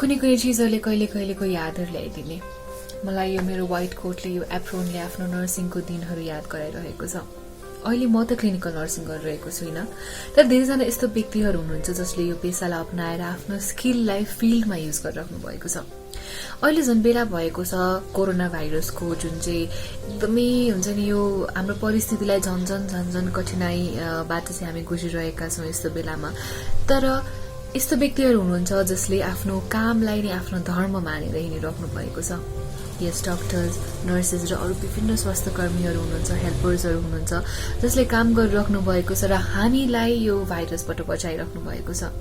कुनै कुनै चिजहरूले कहिले कहिलेको यादहरू ल्याइदिने। मलाई यो मेरो व्हाइट कोटले, यो एप्रोनले आफ्नो नर्सिङको दिनहरू याद गराइरहेको छ। अहिले म त क्लिनिकल नर्सिङ गरिरहेको छुइनँ, तर धेरैजना यस्तो व्यक्तिहरू हुनुहुन्छ जसले यो पेसालाई अपनाएर आफ्नो स्किललाई फिल्डमा युज गरिराख्नु भएको छ। अहिले जुन बेला भएको छ कोरोना भाइरसको, जुन चाहिँ एकदमै हुन्छ नि, यो हाम्रो परिस्थितिलाई झन्झन कठिनाईबाट चाहिँ हामी गुज्रिरहेका छौँ यस्तो बेलामा। तर यस्तो व्यक्तिहरू हुनुहुन्छ जसले आफ्नो कामलाई नै आफ्नो धर्म मानेर हिँडिराख्नु भएको छ। यस डाक्टर्स, नर्सेस र अरू विभिन्न स्वास्थ्य कर्मीहरू हुनुहुन्छ, हेल्पर्सहरू हुनुहुन्छ जसले काम गरिराख्नु भएको छ र हामीलाई यो भाइरसबाट बचाइराख्नु भएको छ।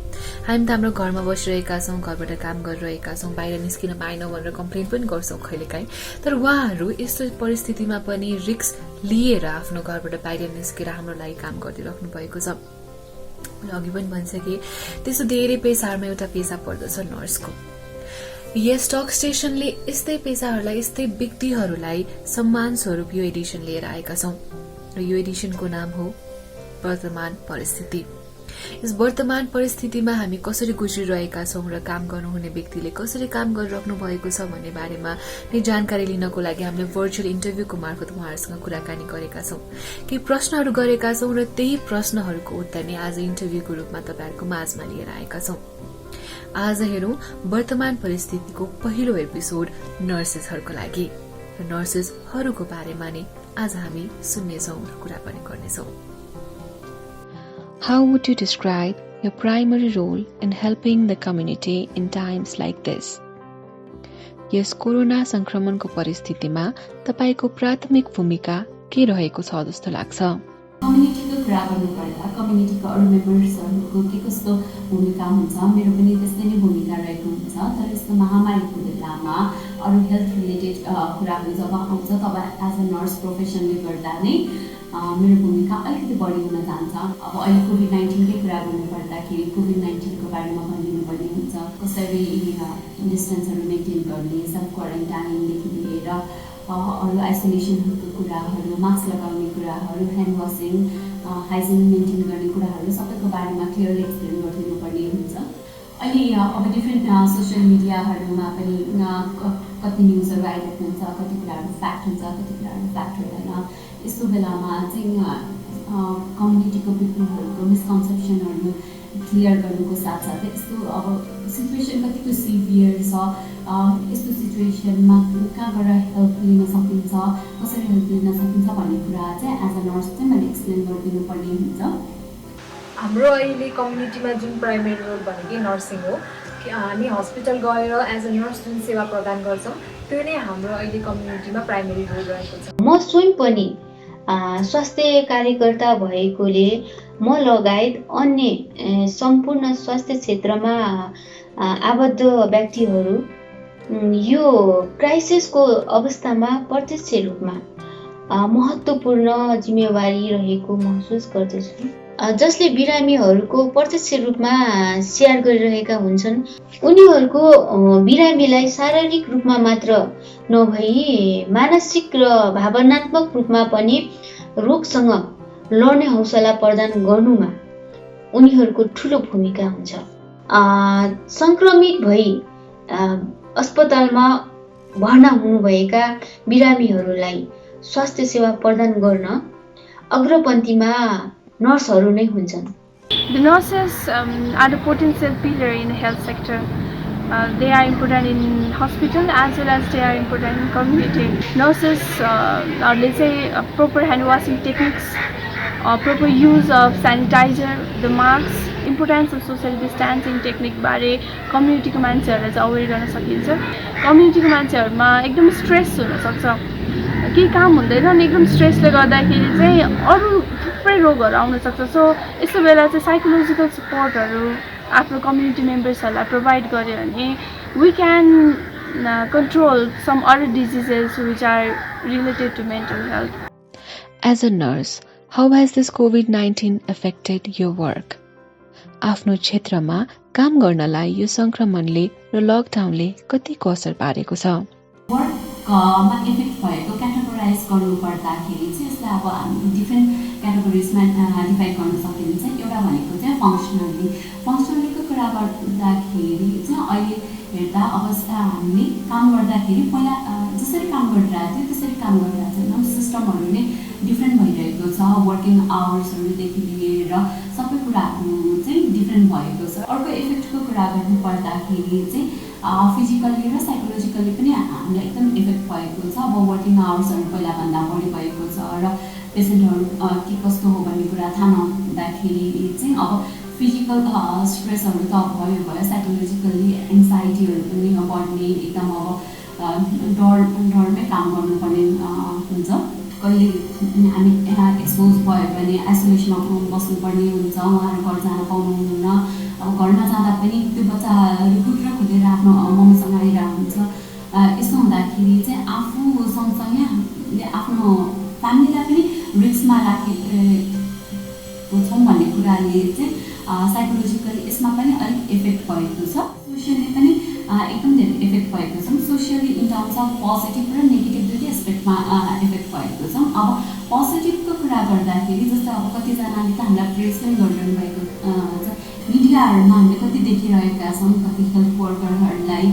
हामी त हाम्रो घरमा बसिरहेका छौँ, घरबाट काम गरिरहेका छौँ, बाहिर निस्किन पाएनौँ भनेर कम्प्लेन पनि गर्छौँ कहिलेकाहीँ। तर उहाँहरू यस्तो परिस्थितिमा पनि रिस्क लिएर आफ्नो घरबाट बाहिर निस्केर हाम्रो लागि काम गरिदिइराख्नु भएको छ। अघि पनि भनिसके, त्यस्तो धेरै पेसाहरूमा एउटा पेसा पर्दछ नर्सको। यस टक स्टेशनले यस्तै पेसाहरूलाई, यस्तै व्यक्तिहरूलाई सम्मान स्वरूप यो एडिसन लिएर आएका छौं र यो एडिसनको नाम हो वर्तमान परिस्थिति। यस वर्तमान परिस्थितिमा हामी कसरी गुज्रिरहेका छौं र काम गर्नुहुने व्यक्तिले कसरी काम गरिराख्नु भएको छ भन्ने बारेमा नै जानकारी लिनको लागि हामीले भर्चुअल इन्टरभ्यूको मार्फत उहाँहरूसँग कुराकानी गरेका छौं। केही प्रश्नहरू गरेका छौं र त्यही प्रश्नहरूको उत्तर नै आज इन्टरभ्यूको रूपमा तपाईहरुको माझमा लिएर आएका छौं। आज हेरौं वर्तमान परिस्थितिको पहिलो एपिसोड नर्सेसहरूको लागि र नर्सेसहरूको बारेमा नै आज हामी सुन्नेछौं र कुरा पनि गर्नेछौं। How would you describe your primary role in helping the community in times like this? Yes corona संक्रमणको परिस्थितिमा तपाईको प्राथमिक भूमिका के रहेको छ जस्तो लाग्छ? कम्युनिटीको कुरा गर्नुपर्दा कम्युनिटीको अरू मेम्बर्सहरूको के कस्तो भूमिका हुन्छ, मेरो पनि त्यस्तै नै भूमिका रहेको हुन्छ। तर यस्तो महामारीको बेलामा अरू हेल्थ रिलेटेड कुराहरू जब आउँछ तब एज अ नर्स प्रोफेसनले गर्दा नै मेरो भूमिका अलिकति बढी हुन जान्छ। अब अहिले कोभिड-19 कै कुरा गर्नुपर्दाखेरि कोभिड-19 को बारेमा भनिदिनुपर्ने हुन्छ, कसरी डिस्टेन्सहरू मेन्टेन गर्ने, सेल्फ क्वारेन्टाइनदेखि लिएर अरू आइसोलेसनहरूको कुराहरू, मास्क लगाउने कुराहरू, ह्यान्ड वासिङ, हाइजिन मेन्टेन गर्ने कुराहरू सबैको बारेमा क्लियरली एक्सप्लेन गरिदिनुपर्ने हुन्छ। अहिले अब डिफ्रेन्ट सोसियल मिडियाहरूमा पनि कति न्युजहरू आइरहेको हुन्छ, कति कुराहरू फ्याक्ट हुन्छ, कति कुराहरू फ्याक्ट हुँदैन। यस्तो बेलामा चाहिँ कम्युनिटीको पिपलहरूको मिसकन्सेप्सनहरू क्लियर गर्नुको साथसाथै यस्तो अब सिचुएसन कतिको सिभियर छ, यस्तो सिचुएसनमा कहाँबाट हेल्प लिन सकिन्छ, कसरी हेल्प लिन सकिन्छ भन्ने कुरा चाहिँ एज अ नर्स चाहिँ मैले एक्सप्लेन गरिदिनु पर्ने हुन्छ। हाम्रो अहिले कम्युनिटीमा जुन प्राइमेरी रोल भनेकै नर्सिङ हो। हामी हस्पिटल गएर एज अ नर्स जुन सेवा प्रदान गर्छौँ त्यो नै हाम्रो अहिले कम्युनिटीमा प्राइमेरी रोल रहेको छ। म स्वयं पनि स्वास्थ्य कार्यकर्ता भएकोले म लगायत अन्य सम्पूर्ण स्वास्थ्य क्षेत्रमा आबद्ध व्यक्तिहरू यो क्राइसिसको अवस्थामा प्रत्यक्ष रूपमा महत्त्वपूर्ण जिम्मेवारी रहेको महसुस गर्दछु, जसले बिरामीहरूको प्रत्यक्ष रूपमा स्याहार गरिरहेका हुन्छन्। उनीहरूको बिरामीलाई शारीरिक रूपमा मात्र नभई मानसिक र भावनात्मक रूपमा पनि रोगसँग लड्ने हौसला प्रदान गर्नुमा उनीहरूको ठूलो भूमिका हुन्छ। संक्रमित भई अस्पतालमा भर्ना हुनुभएका बिरामीहरूलाई स्वास्थ्य सेवा प्रदान गर्न अग्रपन्थीमा नर्सहरू नै हुन्छन्। The nurses are the potential pillar in the health sector. They are important in hospital as well as they are important in community. Nurses let's say proper hand washing techniques, proper use of sanitizer, the masks, importance of social distancing technique बारे कम्युनिटीको मान्छेहरूलाई चाहिँ अवेर गर्न सकिन्छ। कम्युनिटीको मान्छेहरूमा एकदम stress हुन सक्छ, केही काम हुँदैन अनि एकदम स्ट्रेसले गर्दाखेरि चाहिँ अरू थुप्रै रोगहरू आउन सक्छ। सो यस्तो बेला चाहिँ साइकोलोजिकल सपोर्टहरू आफ्नो कम्युनिटी मेम्बर्सहरूलाई प्रोभाइड गर्यो भने we can control some other diseases which are related to mental health. As a nurse, how has this COVID-19 affected your work? आफ्नो क्षेत्रमा काम गर्नलाई यो संक्रमणले र लकडाउनले कतिको असर पारेको छ? वर्कमा इफेक्ट भएको क्याटेगोराइज गर्नुपर्दाखेरि चाहिँ यसलाई अब हामी डिफ्रेन्ट क्याटेगोरिजमा डिभाइड गर्न सकिन्छ। एउटा भनेको चाहिँ फङ्सनल्लीको कुरा गर्दाखेरि चाहिँ अहिले हेर्दा अवस्था हामीले काम गर्दाखेरि पहिला जसरी काम गरिरहेको थियो त्यसरी काम गरिरहेको छ एकदम सिस्टमहरू नै डिफ्रेन्ट भइरहेको छ वर्किङ आवर्सहरूदेखि लिएर सबै कुराहरू चाहिँ डिफ्रेन्ट भएको छ अर्को इफेक्टको कुरा गर्नु पर्दाखेरि चाहिँ फिजिकल्ली र साइकोलोजिकल्ली पनि हामीलाई एकदम इफेक्ट भएको छ अब वर्किङ आवर्सहरू पहिलाभन्दा बढी भएको छ र पेसेन्टहरू के कस्तो हो भन्ने कुरा थाहा नहुँदाखेरि चाहिँ अब फिजिकल स्ट्रेसहरू त भयो साइकोलोजिकल्ली एङ्जाइटीहरू पनि बढ्ने एकदम अब डरमै काम गर्नुपर्ने हुन्छ कहिले हामी एक्सपोज भयो भने आइसोलेसनमा बस्नुपर्ने हुन्छ उहाँहरू घर जान पाउनुहुन्न अब घरमा जाँदा पनि त्यो बच्चाहरू खुट्रा खुलेर आफ्नो मम्मीसँग आइरहेको हुन्छ यस्तो हुँदाखेरि चाहिँ आफू सँगसँगै हामीले आफ्नो फ्यामिलीलाई पनि रिस्कमा राखेको छौँ भन्ने कुराले चाहिँ साइकोलोजिकली यसमा पनि अलिक इफेक्ट भएको छ सोसियली पनि एकदम धेरै इफेक्ट भएको छ socially in terms of positive र नेगेटिभ दुईटै एस्पेक्टमा इफेक्ट भएको छ अब पोजिटिभको कुरा गर्दाखेरि जस्तो अब कतिजनाले त हामीलाई प्रेस पनि गरिरहनु भएको छ मिडियाहरूमा हामीले कति देखिरहेका छौँ कति हेल्थ वर्करहरूलाई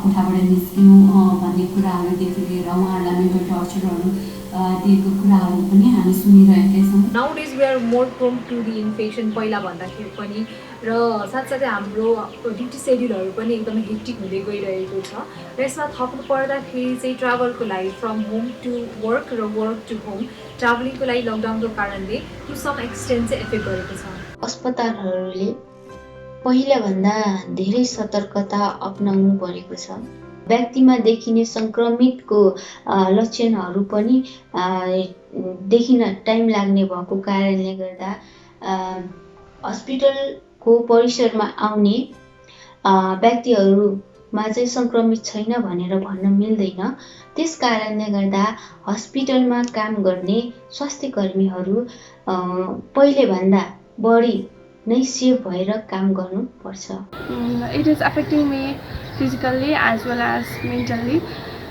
कोठाबाट निस्किनु भन्ने कुराहरूदेखि लिएर उहाँहरूलाई मेन्टल टर्चरहरू दिएको कुराहरू पनि हामी सुनिरहेकै छौँ nowadays we are more prone to the infection पहिला भन्दाखेरि पनि र साथसाथै हाम्रो ड्युटी सेड्युलहरू पनि एकदमै हेक्टिक हुँदै गइरहेको छ र यसमा थप्नु पर्दाखेरि चाहिँ ट्राभलको लागि फ्रम होम टु वर्क र वर्क टु होम ट्राभलिङको लागि लकडाउनको कारणले टु सम एक्सटेन्ट चाहिँ एफेक्ट गरेको छ अस्पतालहरूले पहिलाभन्दा धेरै सतर्कता अपनाउनु परेको छ व्यक्तिमा देखिने सङ्क्रमितको लक्षणहरू पनि देखिन टाइम लाग्ने भएको कारणले गर्दा हस्पिटलको परिसरमा आउने व्यक्तिहरूमा चाहिँ सङ्क्रमित छैन भनेर भन्न मिल्दैन त्यस कारणले गर्दा हस्पिटलमा काम गर्ने स्वास्थ्य कर्मीहरू पहिलेभन्दा बढी नै सेफ भएर काम गर्नुपर्छ It is affecting me physically as well as mentally.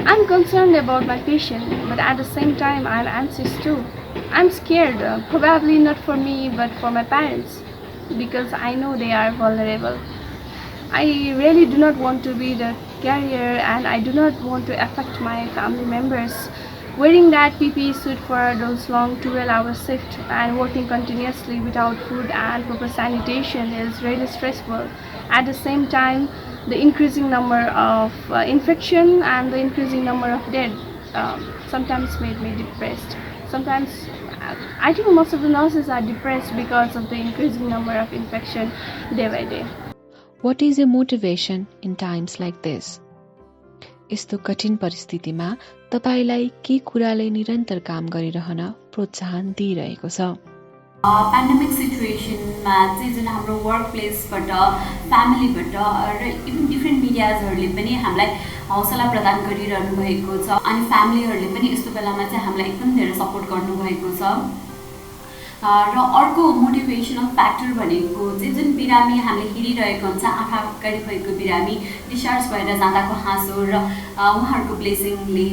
I'm concerned about my patient, but at the same time, I'm anxious too. I'm scared, probably not for me, but for my parents, because I know they are vulnerable. I really do not want to be the carrier, and I do not want to affect my family members. Wearing that PPE suit for those long 12-hour shift and working continuously without food and proper sanitation is really stressful. At the same time, the increasing number of infection and the increasing number of death sometimes made me depressed. Sometimes I think most of the nurses are depressed because of the increasing number of infection day by day. What is your motivation in times like this? यस्तो कठिन परिस्थितिमा तपाईलाई के कुराले निरन्तर काम गरिरहन प्रोत्साहन दिइरहेको छ पेन्डेमिक सिचुएसनमा चाहिँ जुन हाम्रो वर्क प्लेसबाट फ्यामिलीबाट र इभन डिफ्रेन्ट मिडियाजहरूले पनि हामीलाई हौसला प्रदान गरिरहनु भएको छ अनि फ्यामिलीहरूले पनि यस्तो बेलामा चाहिँ हामीलाई एकदम धेरै सपोर्ट गर्नुभएको छ र अर्को मोटिभेसनल फ्याक्टर भनेको चाहिँ जुन बिरामी हामीले हेरिरहेको हुन्छ आँखा अगाडि भएको बिरामी डिस्चार्ज भएर जाँदाको हाँसो र उहाँहरूको ब्लेसिङले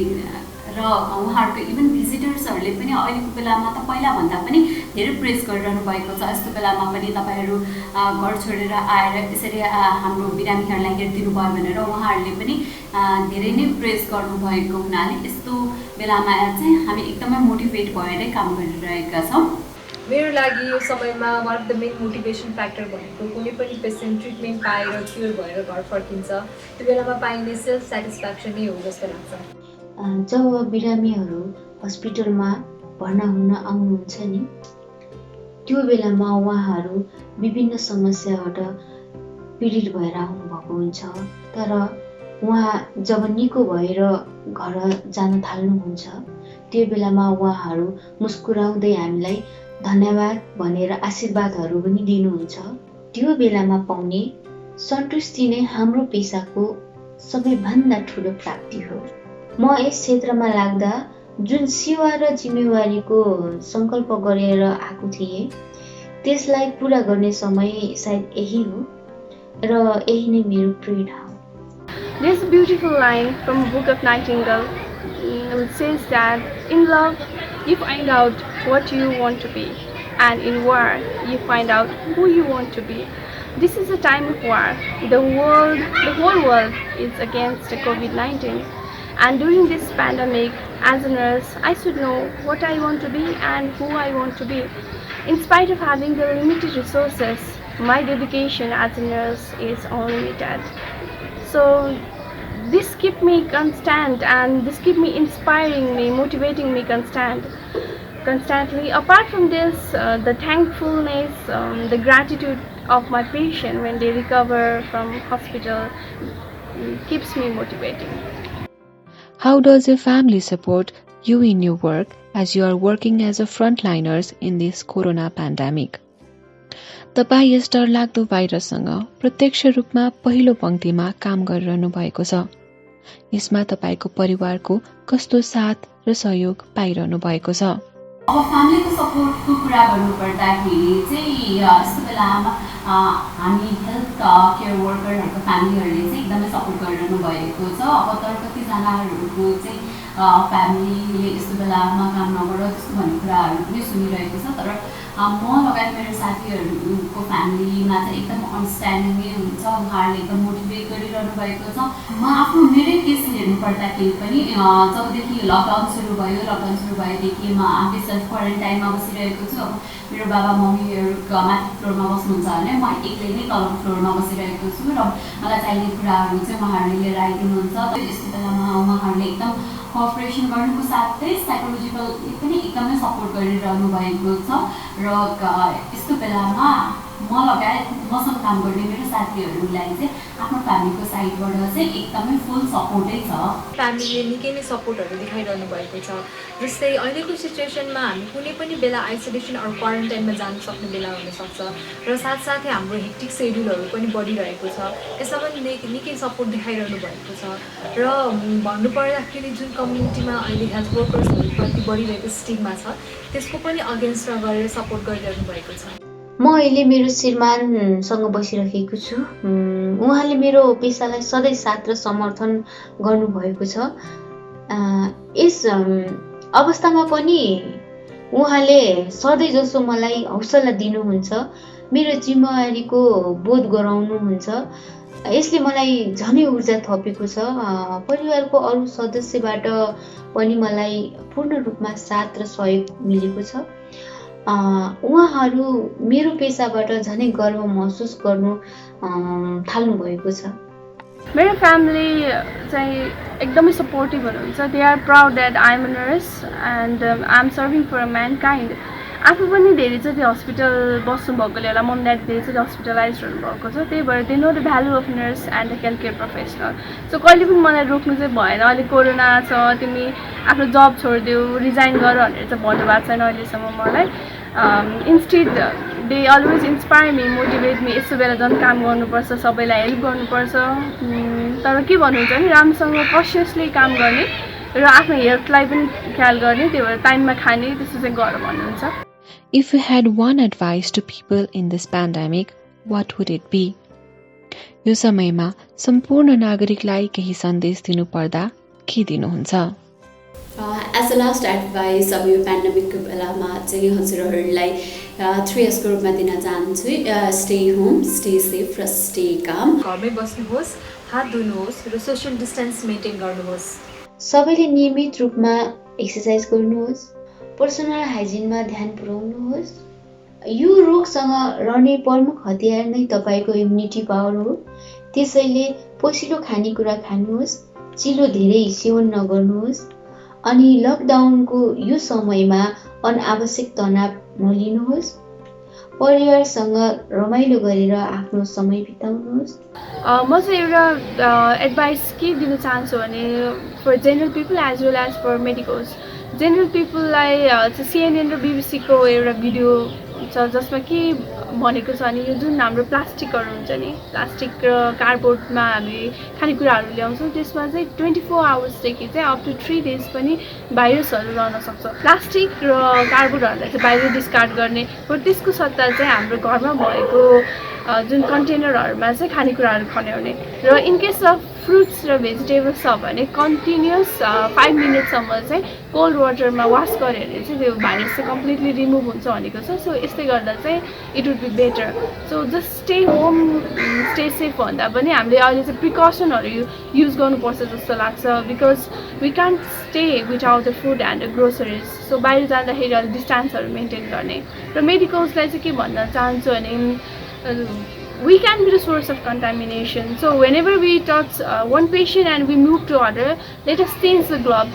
र उहाँहरूको इभन भिजिटर्सहरूले पनि अहिलेको बेलामा त पहिलाभन्दा पनि धेरै प्रेस गरिरहनु भएको छ यस्तो बेलामा पनि तपाईँहरू घर छोडेर आएर यसरी हाम्रो बिरामीहरूलाई हेरिदिनु भयो भनेर उहाँहरूले पनि धेरै नै प्रेस गर्नुभएको हुनाले यस्तो बेलामा चाहिँ हामी एकदमै मोटिभेट भएरै काम गरिरहेका छौँ मेरो लागि यो समयमा one of the main motivation factor भनेको कुनै पनि पेसेन्ट ट्रिटमेन्ट पाएर क्योर भएर घर फर्किन्छ त्यो बेलामा पाइने सेल्फ सेटिस्फ्याक्सन नै हो जस्तो लाग्छ जब बिरामीहरू हस्पिटलमा भर्ना हुन आउनुहुन्छ नि त्यो बेलामा उहाँहरू विभिन्न समस्याबाट पीडित भएर आउनुभएको हुन्छ तर उहाँ जब निको भएर घर जान थाल्नुहुन्छ त्यो बेलामा उहाँहरू मुस्कुराउँदै हामीलाई धन्यवाद भनेर आशीर्वादहरू पनि दिनुहुन्छ त्यो बेलामा पाउने सन्तुष्टि नै हाम्रो पेसाको सबैभन्दा ठुलो प्राप्ति हो म यस क्षेत्रमा लाग्दा जुन सेवा र जिम्मेवारीको संकल्प गरेर आएको थिएँ त्यसलाई पूरा गर्ने समय सायद यही हो र यही नै मेरो प्रेरणा हो This beautiful line from a book of Nightingale which says that in love you find out what you want to be and in war you find out who you want to be. This is a time of war. The whole world is against COVID-19. And during this pandemic, as a nurse, I should know what I want to be and who I want to be. In spite of having the limited resources, my dedication as a nurse is unlimited. So this keep me constant, and this keep me inspiring me, motivating me constantly. Apart from this, the thankfulness, the gratitude of my patient when they recover from hospital keeps me motivating. How does your family support you in your work as you are working as a frontliners in this corona pandemic? तपाईँ यस डरलाग्दो भाइरससँग प्रत्यक्ष रूपमा पहिलो पंक्तिमा काम गरिरहनु भएको छ। यसमा तपाईको परिवारको कस्तो साथ र सहयोग पाइरहनु भएको छ? अब फ्यामिलीको सपोर्टको कुरा गर्नुपर्दाखेरि चाहिँ यस्तो बेलामा हामी हेल्थ केयर वर्करहरूको फ्यामिलीहरूले चाहिँ एकदमै सपोर्ट गरिरहनु भएको छ। अब तर कतिजनाहरूको चाहिँ फ्यामिलीले यस्तो बेलामा काम नगर जस्तो भन्ने कुराहरू पनि सुनिरहेको छ। तर म लगायत मेरो साथीहरूको फ्यामिलीमा चाहिँ एकदम अन्डरस्ट्यान्डिङ हुन्छ, उहाँहरूले एकदम मोटिभेट गरिरहनु भएको छ। म आफ्नो मेरै केस हेर्नुपर्दाखेरि पनि जबदेखि लकडाउन सुरु भएदेखि म आफै सेल्फ क्वारेन्टाइनमा बसिरहेको छु। अब मेरो बाबा मम्मीहरू माथि फ्लोरमा बस्नुहुन्छ भने म एक्लै नै तल्लो फ्लोरमा बसिरहेको छु र मलाई चाहिने कुराहरू चाहिँ उहाँहरूले लिएर आइदिनुहुन्छ। यस्तो बेलामा उहाँहरूले एकदम कोअपरेसन गर्नुको साथै साइकोलोजिकली पनि एकदमै सपोर्ट गरिरहनु भएको छ र यस्तो बेलामा म लगायत मसँग काम गर्ने मेरो साथीहरूलाई चाहिँ आफ्नो फ्यामिलीको साइडबाट चाहिँ एकदमै फुल सपोर्टै छ। फ्यामिलीले निकै नै सपोर्टहरू देखाइरहनु भएको छ। जस्तै अहिलेको सिचुएसनमा हामी कुनै पनि बेला आइसोलेसन अरू क्वारेन्टाइनमा जानु सक्ने बेला हुनसक्छ र साथसाथै हाम्रो हेक्टिक सेड्युलहरू पनि बढिरहेको छ। यसमा पनि निकै सपोर्ट देखाइरहनु भएको छ र भन्नुपर्दाखेरि जुन कम्युनिटीमा अहिले हेल्थ वर्कर्सहरूप्रति बढिरहेको स्टिग्मा छ त्यसको पनि अगेन्स्टमा गरेर सपोर्ट गरिरहनु भएको छ। म अहिले मेरो श्रीमानसँग बसिरहेको छु। उहाँले मेरो पेसालाई सधैँ साथ र समर्थन गर्नुभएको छ। यस अवस्थामा पनि उहाँले सधैँ जसो मलाई हौसला दिनुहुन्छ, मेरो जिम्मेवारीको बोध गराउनुहुन्छ। यसले मलाई झनै ऊर्जा थपेको छ। परिवारको अरू सदस्यबाट पनि मलाई पूर्ण रूपमा साथ र सहयोग मिलेको छ। उहाँहरू मेरो पेसाबाट झनै गर्व महसुस गर्नु थाल्नु भएको छ। मेरो फ्यामिली चाहिँ एकदमै सपोर्टिभ हुनुहुन्छ। They are proud that I am a nurse and I am serving for a mankind. आफू पनि धेरैचोटि हस्पिटल बस्नुभएकोले होला, मम ड्याडी धेरैचोटि हस्पिटलाइज हुनुभएको छ। त्यही भएर they know the value of nurse and the health care professional. So कहिले पनि मलाई रोक्नु चाहिँ भएन। अहिले कोरोना छ, तिमी आफ्नो जब छोडिदेऊ, रिजाइन गर भनेर चाहिँ भन्नुभएको छैन अहिलेसम्म मलाई। Instead they always inspire me, motivate me. यस्तो बेला झन् काम गर्नुपर्छ, सबैलाई हेल्प गर्नुपर्छ। तर के भन्नुहुन्छ भने राम्रोसँग कसियसली काम गर्ने र आफ्नो हेल्थलाई पनि ख्याल गर्ने, त्यही भएर टाइममा खाने, त्यस्तो चाहिँ गर भन्नुहुन्छ। If you had one advice to people in this pandemic, what would it be? यो समयमा सम्पूर्ण नागरिकलाई केही सन्देश दिनुपर्दा के दिनुहुन्छ? एज अ लास्ट एडभाइस अब यो पेन्डेमिकको बेलामा चाहिँ हजुरहरूलाई 3Sको रूपमा दिन चाहन्छु। स्टे होम, स्टे सेफ र स्टे काम। घरमै बस्नुहोस्, हात धुनुहोस् र सोसियल डिस्टेन्स मेन्टेन गर्नुहोस्। सबैले नियमित रूपमा एक्सर्साइज गर्नुहोस्, पर्सनल हाइजिनमा ध्यान पुर्याउनुहोस्। यो रोगसँग लड्ने प्रमुख हतियार नै तपाईँको इम्युनिटी पावर हो। त्यसैले पोसिलो खानेकुरा खानुहोस्, चिलो धेरै सेवन नगर्नुहोस् अनि लकडाउनको यो समयमा अनावश्यक तनाव नलिनुहोस्। परिवारसँग रमाइलो गरेर आफ्नो समय बिताउनुहोस्। म चाहिँ एउटा एडभाइस के दिन चाहन्छु भने for general people as well as for medicals. General पिपललाई चाहिँ CNN र BBC को एउटा भिडियो छ जसमा के भनेको छ भने यो जुन हाम्रो प्लास्टिकहरू हुन्छ नि, प्लास्टिक र कार्डबोर्डमा हामी खानेकुराहरू ल्याउँछौँ, त्यसमा चाहिँ 24 आवर्सदेखि चाहिँ अप टु 3 डेज पनि भाइरसहरू रहन सक्छ। प्लास्टिक र कार्डबोर्डहरूलाई चाहिँ बाहिर डिस्कार्ड गर्ने र त्यसको सट्टा चाहिँ हाम्रो घरमा भएको जुन कन्टेनरहरूमा चाहिँ खानेकुराहरू खन्याउने र इन केस अफ फ्रुट्स र भेजिटेबल्स छ भने कन्टिन्युस 5 मिनटसम्म चाहिँ कोल्ड वाटरमा वास गऱ्यो भने चाहिँ त्यो भाइरस चाहिँ कम्प्लिटली रिमुभ हुन्छ भनेको छ। सो यस्तै गर्दा चाहिँ it would be better. So just stay home, stay safe भन्दा पनि हामीले अहिले चाहिँ प्रिकसनहरू युज गर्नुपर्छ जस्तो लाग्छ, because we can't stay without the food and the groceries. So बाहिर जाँदाखेरि अलिक डिस्टेन्सहरू मेन्टेन गर्ने। र मेडिकल्सलाई चाहिँ के भन्न चाहन्छु भने we can be the source of contamination. So whenever we touch one patient and we move to other, let us change the glove.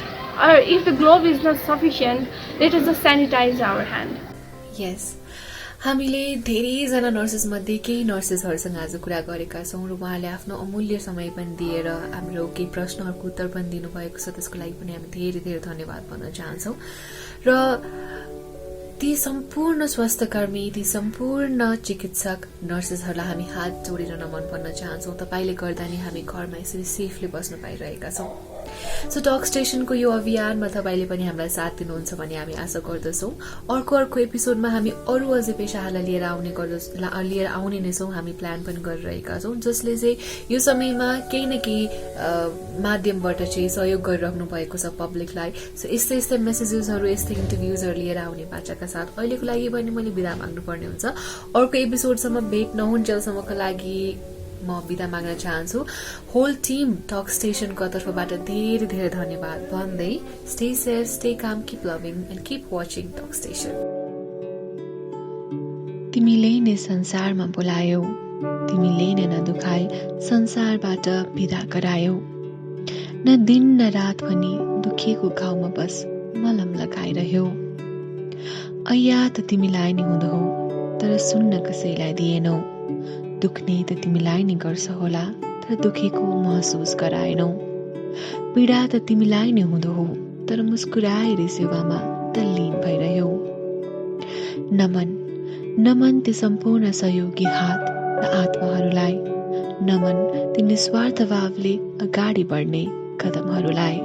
Or if the glove is not sufficient, let us just sanitize our hand. Yes. हामीले धेरैजना नर्सेसमध्ये केही नर्सेसहरूसँग आज कुरा गरेका छौँ र उहाँले आफ्नो अमूल्य समय पनि दिएर हाम्रो केही प्रश्नहरूको उत्तर पनि दिनुभएको छ। त्यसको लागि पनि हामी धेरै धेरै धन्यवाद भन्न चाहन्छौँ। र ती सम्पूर्ण स्वास्थ्यकर्मी, ती सम्पूर्ण चिकित्सक नर्सेसहरूलाई हामी हात जोडेर नमन भन्न चाहन्छौँ। तपाईँले गर्दा नि हामी घरमा यसरी सेफली बस्न पाइरहेका छौँ। सो टक स्टेशनको यो अभियानमा तपाईँले पनि हामीलाई साथ दिनुहुन्छ भन्ने हामी आशा गर्दछौँ। अर्को एपिसोडमा हामी अरू अझै पेसाहरूलाई लिएर आउने नै छौँ। हामी प्लान पनि गरिरहेका छौँ, जसले चाहिँ यो समयमा केही न केही माध्यमबाट चाहिँ सहयोग गरिराख्नु भएको छ पब्लिकलाई। सो यस्तै मेसेजेसहरू, यस्तै इन्टरभ्युजहरू लिएर आउने बाचाका साथ अहिलेको लागि पनि मैले बिदा माग्नुपर्ने हुन्छ। अर्को एपिसोडसम्म भेट नहुन्जेलसम्मको लागि म बिदा माग्न चाहन्छु। होल टिम टक स्टेशनको तर्फबाट धेरै धेरै धन्यवाद भन्दै stay safe, stay calm, keep loving and keep watching talk station. तिमीले नै संसारमा बोलायौ, तिमीले नै नदुखाई संसारबाट बिदा गरायौ। न दिन न रात भनी दुखेको घाउमा बस मलम लगाइरह्यौ। ऐया त तिमीलाई नै हुँदो हो, तर सुन्न कसैलाई दिएनौ। दुख्ने त तिमीलाई नै गर्छ होला, तर दुखेको महसुस गराएनौ। पीडा त तिमीलाई नै हुँदो हो, तर मुस्कुराएर सेवामा तल्लीन भइरह्यौ। नमन ती सम्पूर्ण सहयोगी हात र आत्माहरूलाई, नमन ती निस्वार्थ भावले अगाडि बढ्ने कदमहरूलाई।